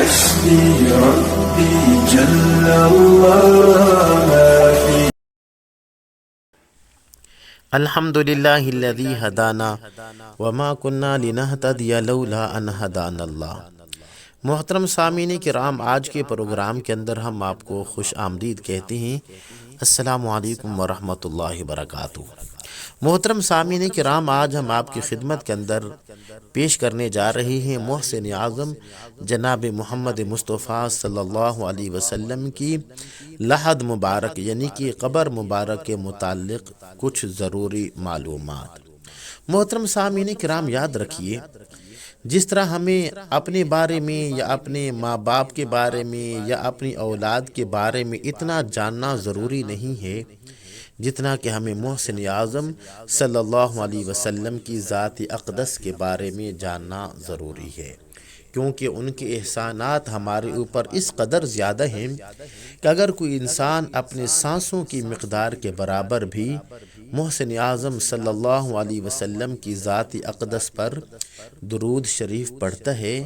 حسبي ربي جل الله في الحمد للہ الذی ہدانا وما کننا لنہتدی لولا ان ہدانا اللہ۔ محترم سامعین کرام، آج کے پروگرام کے اندر ہم آپ کو خوش آمدید کہتے ہیں۔ السلام علیکم ورحمۃ اللہ وبرکاتہ۔ محترم سامعین کرام، آج ہم آپ کی خدمت کے اندر پیش کرنے جا رہے ہیں محسن اعظم جناب محمد مصطفیٰ صلی اللہ علیہ وسلم کی لحد مبارک یعنی کہ قبر مبارک کے متعلق کچھ ضروری معلومات۔ محترم سامعین کرام، یاد رکھیے، جس طرح ہمیں اپنے بارے میں یا اپنے ماں باپ کے بارے میں یا اپنی اولاد کے بارے میں اتنا جاننا ضروری نہیں ہے جتنا کہ ہمیں محسن اعظم صلی اللہ علیہ وسلم کی ذات اقدس کے بارے میں جاننا ضروری ہے، کیونکہ ان کے احسانات ہمارے اوپر اس قدر زیادہ ہیں کہ اگر کوئی انسان اپنے سانسوں کی مقدار کے برابر بھی محسن اعظم صلی اللہ علیہ وسلم کی ذات اقدس پر درود شریف پڑھتا ہے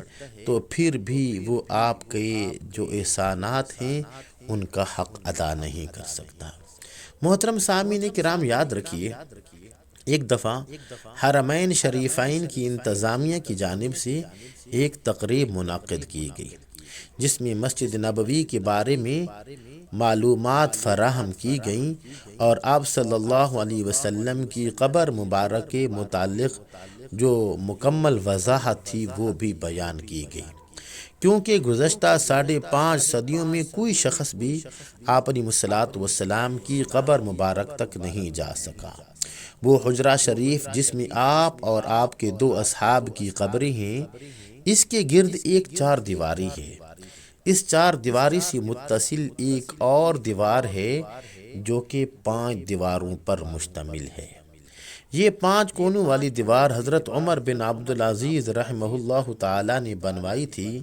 تو پھر بھی وہ آپ کے جو احسانات ہیں ان کا حق ادا نہیں کر سکتا۔ محترم سامعین کرام، یاد رکھیے، ایک دفعہ حرمین شریفین کی انتظامیہ کی جانب سے ایک تقریب منعقد کی گئی جس میں مسجد نبوی کے بارے میں معلومات فراہم کی گئیں اور آپ صلی اللہ علیہ وسلم کی قبر مبارک کے متعلق جو مکمل وضاحت تھی وہ بھی بیان کی گئی، کیونکہ گزشتہ 5.5 صدیوں میں کوئی شخص بھی آپ علیہ الصلوۃ والسلام کی قبر مبارک تک نہیں جا سکا۔ وہ حجرہ شریف جس میں آپ اور آپ کے 2 اصحاب کی قبریں ہیں، اس کے گرد ایک 4 دیواری ہے۔ اس 4 دیواری سے متصل ایک اور دیوار ہے جو کہ 5 دیواروں پر مشتمل ہے۔ یہ 5 کونوں والی دیوار حضرت عمر بن عبدالعزیز رحمہ اللہ تعالی نے بنوائی تھی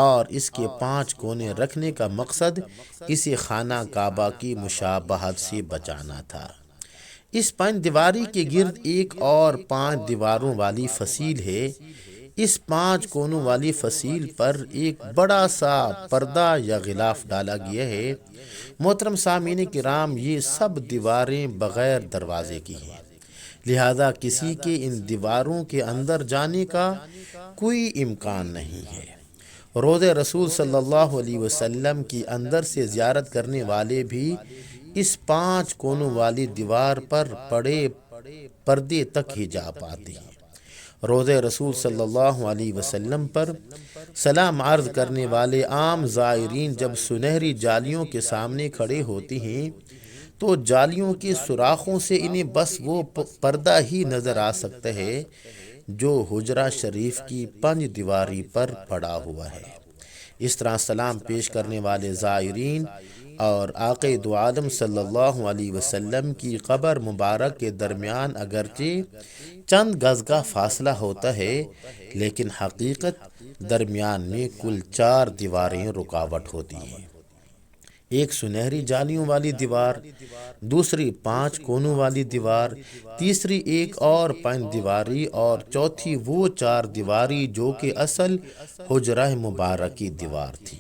اور اس کے 5 کونے رکھنے کا مقصد اسے خانہ کعبہ کی مشابہت سے بچانا تھا۔ اس 5 دیواری کے گرد ایک اور 5 دیواروں والی فصیل ہے۔ اس 5 کونوں والی فصیل پر ایک بڑا سا پردہ یا غلاف ڈالا گیا ہے۔ محترم سامعین کرام، یہ سب دیواریں بغیر دروازے کی ہیں، لہذا کسی کے ان دیواروں کے اندر جانے کا کوئی امکان نہیں ہے۔ روضہ رسول صلی اللہ علیہ وسلم کی اندر سے زیارت کرنے والے بھی اس 5 کونوں والی دیوار پر پڑے پردے تک ہی جا پاتے ہیں۔ روضہ رسول صلی اللہ علیہ وسلم پر سلام عرض کرنے والے عام زائرین جب سنہری جالیوں کے سامنے کھڑے ہوتے ہیں تو جالیوں کے سوراخوں سے انہیں بس وہ پردہ ہی نظر آ سکتا ہے جو حجرہ شریف کی 5 دیواری پر پڑا ہوا ہے۔ اس طرح سلام پیش کرنے والے زائرین اور آقا دو عالم صلی اللہ علیہ وسلم کی قبر مبارک کے درمیان اگرچہ چند گز کا فاصلہ ہوتا ہے، لیکن حقیقت درمیان میں کل 4 دیواریں رکاوٹ ہوتی ہیں۔ ایک سنہری جالیوں والی دیوار، دوسری 5 کونوں والی دیوار، تیسری ایک اور 5 دیواری اور چوتھی وہ 4 دیواری جو کہ اصل حجرہ مبارک کی دیوار تھی۔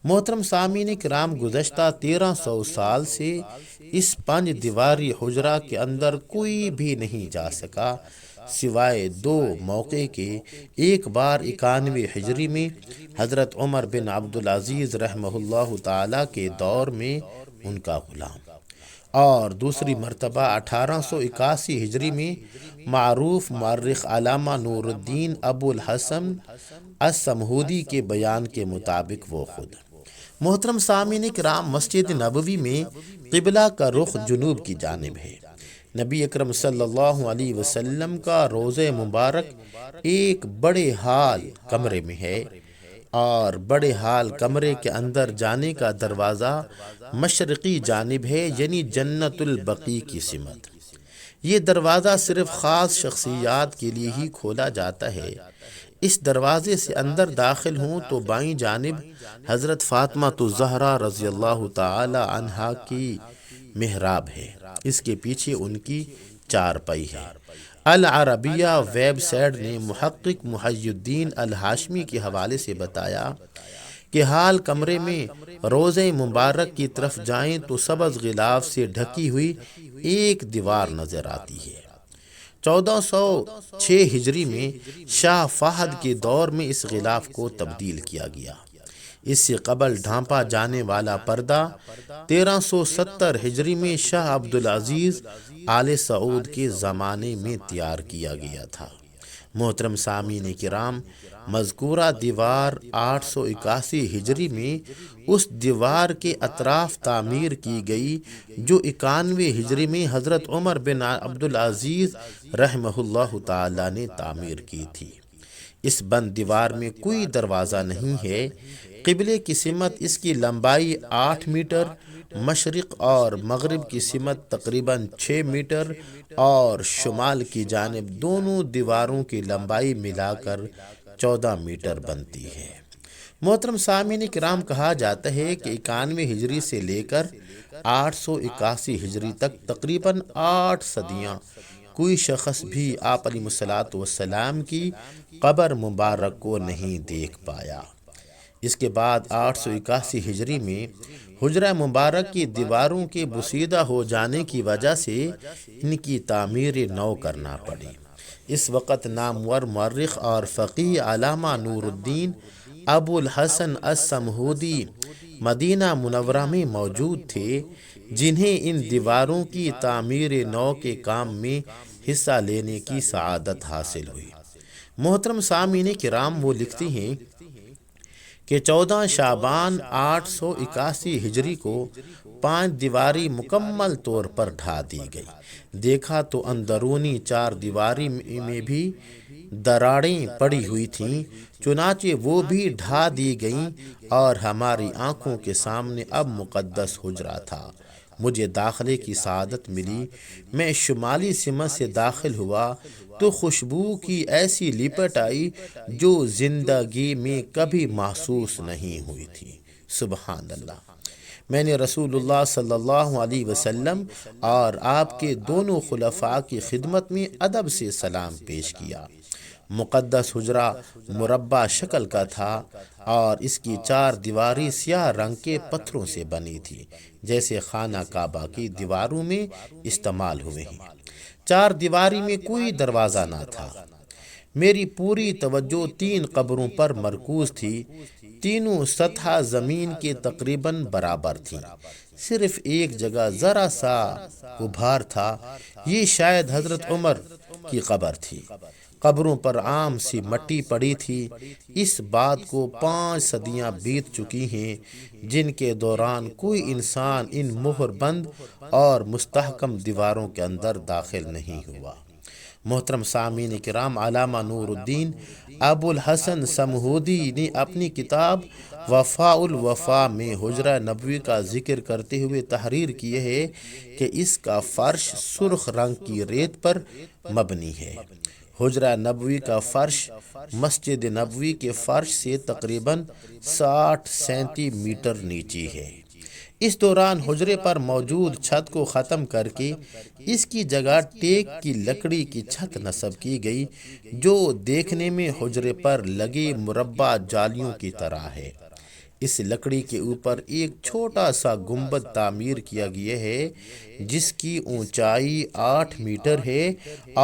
محترم سامعین کرام، گزشتہ 1300 سال سے اس 5 دیواری حجرہ کے اندر کوئی بھی نہیں جا سکا سوائے 2 موقع کے۔ ایک بار 91 ہجری میں حضرت عمر بن عبدالعزیز رحمہ اللہ تعالی کے دور میں ان کا غلام، اور دوسری مرتبہ 1881 ہجری میں معروف مورخ علامہ نور الدین ابو الحسن السمہودی کے بیان کے مطابق وہ خود۔ محترم سامعین کرام، مسجد نبوی میں قبلہ کا رخ جنوب کی جانب ہے۔ نبی اکرم صلی اللہ علیہ وسلم کا روضہ مبارک ایک بڑے ہال کمرے میں ہے اور بڑے ہال کمرے کے اندر جانے کا دروازہ مشرقی جانب ہے، یعنی جنت البقیع کی سمت۔ یہ دروازہ صرف خاص شخصیات کے لیے ہی کھولا جاتا ہے۔ اس دروازے سے اندر داخل ہوں تو بائیں جانب حضرت فاطمہ الزہرا رضی اللہ تعالی عنہا کی محراب ہے، اس کے پیچھے ان کی چارپائی ہے۔ العربیہ ویب سائٹ نے محقق محی الدین الہاشمی کے حوالے سے بتایا کہ حال کمرے میں روضہ مبارک کی طرف جائیں تو سبز غلاف سے ڈھکی ہوئی ایک دیوار نظر آتی ہے۔ 1406 ہجری میں شاہ فہد کے دور میں اس غلاف کو تبدیل کیا گیا۔ اس سے قبل ڈھانپا جانے والا پردہ 1370 ہجری میں شاہ عبدالعزیز آل سعود کے زمانے میں تیار کیا گیا تھا۔ محترم سامعین کرام، مذکورہ دیوار 881 ہجری میں اس دیوار کے اطراف تعمیر کی گئی جو 91 ہجری میں حضرت عمر بن عبدالعزیز رحمہ اللہ تعالی نے تعمیر کی تھی۔ اس بند دیوار میں کوئی دروازہ نہیں ہے۔ قبلے کی سمت اس کی لمبائی 8 میٹر، مشرق اور مغرب کی سمت تقریباً 6 میٹر اور شمال کی جانب دونوں دیواروں کی لمبائی ملا کر 14 میٹر بنتی ہے۔ محترم سامعین کرام، کہا جاتا ہے کہ 91 ہجری سے لے کر 881 ہجری تک تقریباً 8 صدیاں کوئی شخص بھی آپ علیہ الصلوۃ والسلام کی قبر مبارک کو نہیں دیکھ پایا۔ اس کے بعد 881 ہجری میں حجرہ مبارک کی دیواروں کے بسیدہ ہو جانے کی وجہ سے ان کی تعمیر نو کرنا پڑی۔ اس وقت نامور مورخ اور فقیہ علامہ نور الدین ابو الحسن السمہودی مدینہ منورہ میں موجود تھے، جنہیں ان دیواروں کی تعمیر نو کے کام میں حصہ لینے کی سعادت حاصل ہوئی۔ محترم سامعین کرام، وہ لکھتے ہیں کہ 14 شعبان 881 ہجری کو 5 دیواری مکمل طور پر ڈھا دی گئی۔ دیکھا تو اندرونی 4 دیواری میں بھی دراڑیں پڑی ہوئی تھیں، چنانچہ وہ بھی ڈھا دی گئیں اور ہماری آنکھوں کے سامنے اب مقدس حجرہ تھا۔ مجھے داخلے کی سعادت ملی۔ میں شمالی سمت سے داخل ہوا تو خوشبو کی ایسی لپٹ آئی جو زندگی میں کبھی محسوس نہیں ہوئی تھی۔ سبحان اللہ! میں نے رسول اللہ صلی اللہ علیہ وسلم اور آپ کے دونوں خلفاء کی خدمت میں ادب سے سلام پیش کیا۔ مقدس حجرہ مربع شکل کا تھا اور اس کی 4 دیواری سیاہ رنگ کے پتھروں سے بنی تھی، جیسے خانہ کعبہ کی دیواروں میں استعمال ہوئے ہیں۔ 4 دیواری میں کوئی دروازہ نہ تھا۔ میری پوری توجہ 3 قبروں پر مرکوز تھی۔ تینوں سطح زمین کے تقریباً برابر تھیں، صرف ایک جگہ ذرا سا ابھار تھا، یہ شاید حضرت عمر کی قبر تھی۔ قبروں پر عام سی مٹی پڑی تھی۔ اس بات کو 5 صدیاں بیت چکی ہیں جن کے دوران کوئی انسان ان مہر بند اور مستحکم دیواروں کے اندر داخل نہیں ہوا۔ محترم سامعین کرام، علامہ نور الدین ابو الحسن سمہودی نے اپنی کتاب وفاء الوفا میں حجرہ نبوی کا ذکر کرتے ہوئے تحریر کی ہے کہ اس کا فرش سرخ رنگ کی ریت پر مبنی ہے۔ حجرہ نبوی کا فرش مسجد نبوی کے فرش سے تقریباً 60 سینٹی میٹر نیچے ہے۔ اس دوران حجرے پر موجود چھت کو ختم کر کے اس کی جگہ ٹیک کی لکڑی کی چھت نصب کی گئی جو دیکھنے میں حجرے پر لگے مربع جالیوں کی طرح ہے۔ اس لکڑی کے اوپر ایک چھوٹا سا گنبد تعمیر کیا گیا ہے جس کی اونچائی 8 میٹر ہے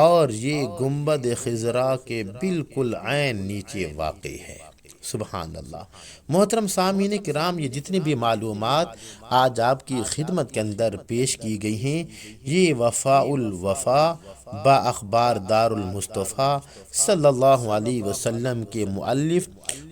اور یہ گنبد خضرا کے بالکل عین نیچے واقع ہے۔ سبحان اللہ! محترم سامعین کرام، یہ جتنی بھی معلومات آج آپ کی خدمت کے اندر پیش کی گئی ہیں، یہ وفاء الوفا با اخبار دار المصطفیٰ صلی اللہ علیہ وسلم کے مؤلف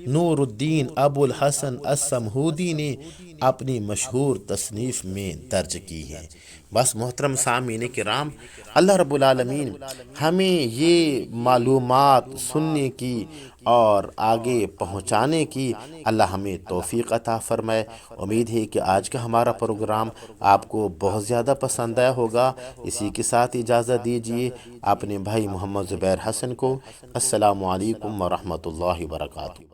نور الدین ابو الحسن السمہودی نے اپنی مشہور تصنیف میں درج کی ہے۔ بس محترم سامعین کرام، اللہ رب العالمین ہمیں یہ معلومات سننے کی اور آگے پہنچانے کی اللہ ہمیں توفیق عطا فرمائے۔ امید ہے کہ آج کا ہمارا پروگرام آپ کو بہت زیادہ پسند آیا ہوگا۔ اسی کے ساتھ اجازت دیجیے اپنے بھائی محمد زبیر حسن کو۔ السلام علیکم ورحمۃ اللہ وبرکاتہ۔